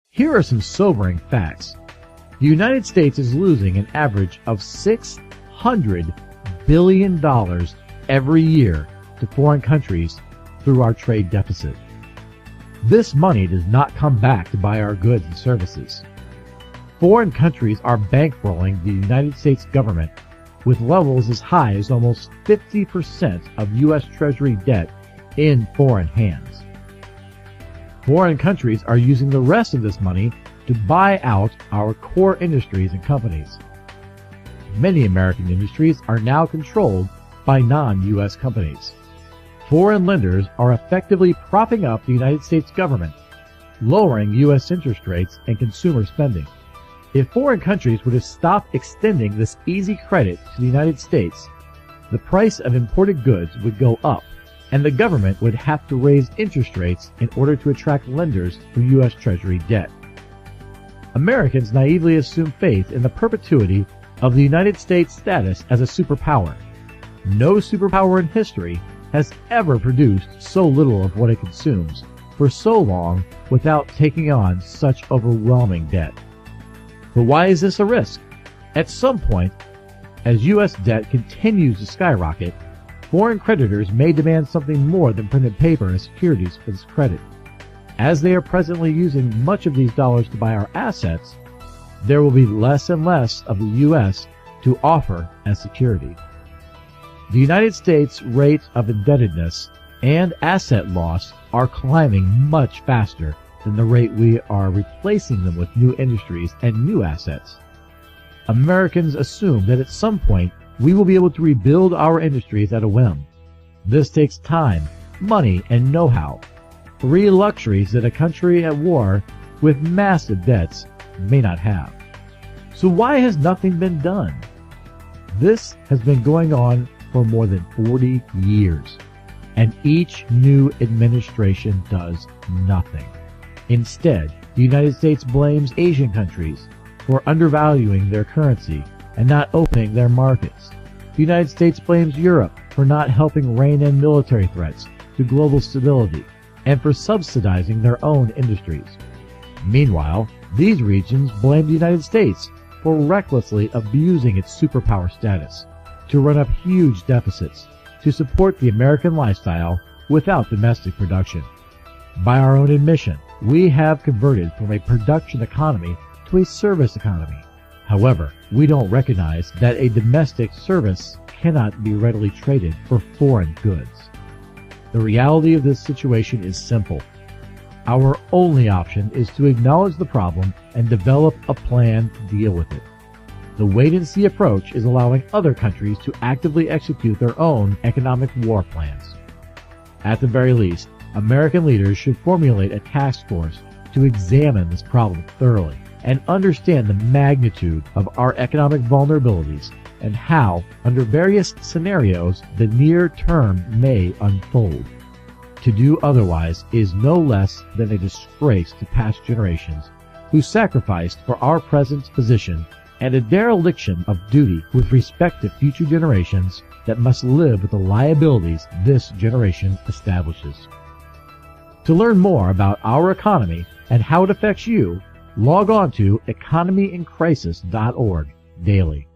Here are some sobering facts. The United States is losing an average of $600 billion every year to foreign countries through our trade deficit. This money does not come back to buy our goods and services. Foreign countries are bankrolling the United States government with levels as high as almost 50% of U.S. Treasury debt in foreign hands. Foreign countries are using the rest of this money to buy out our core industries and companies. Many American industries are now controlled by non-U.S. companies. Foreign lenders are effectively propping up the United States government, lowering U.S. interest rates and consumer spending. If foreign countries were to stop extending this easy credit to the United States, the price of imported goods would go up, and the government would have to raise interest rates in order to attract lenders from U.S. Treasury debt. Americans naively assume faith in the perpetuity of the United States' status as a superpower. No superpower in history has ever produced so little of what it consumes for so long without taking on such overwhelming debt. But why is this a risk? At some point, as U.S. debt continues to skyrocket, foreign creditors may demand something more than printed paper as securities for this credit. As they are presently using much of these dollars to buy our assets, there will be less and less of the U.S. to offer as security. The United States' rate of indebtedness and asset loss are climbing much faster than the rate we are replacing them with new industries and new assets. Americans assume that at some point we will be able to rebuild our industries at a whim. This takes time, money, and know-how, three luxuries that a country at war with massive debts may not have. So why has nothing been done? This has been going on for more than 40 years, and each new administration does nothing. Instead, the United States blames Asian countries for undervaluing their currency and not opening their markets. The United States blames Europe for not helping rein in military threats to global stability and for subsidizing their own industries. Meanwhile, these regions blame the United States for recklessly abusing its superpower status to run up huge deficits to support the American lifestyle without domestic production. By our own admission, we have converted from a production economy to a service economy. However, we don't recognize that a domestic service cannot be readily traded for foreign goods. The reality of this situation is simple. Our only option is to acknowledge the problem and develop a plan to deal with it. The wait-and-see approach is allowing other countries to actively execute their own economic war plans. At the very least, American leaders should formulate a task force to examine this problem thoroughly and understand the magnitude of our economic vulnerabilities and how, under various scenarios, the near term may unfold. To do otherwise is no less than a disgrace to past generations who sacrificed for our present position and a dereliction of duty with respect to future generations that must live with the liabilities this generation establishes. To learn more about our economy and how it affects you, log on to economyincrisis.org daily.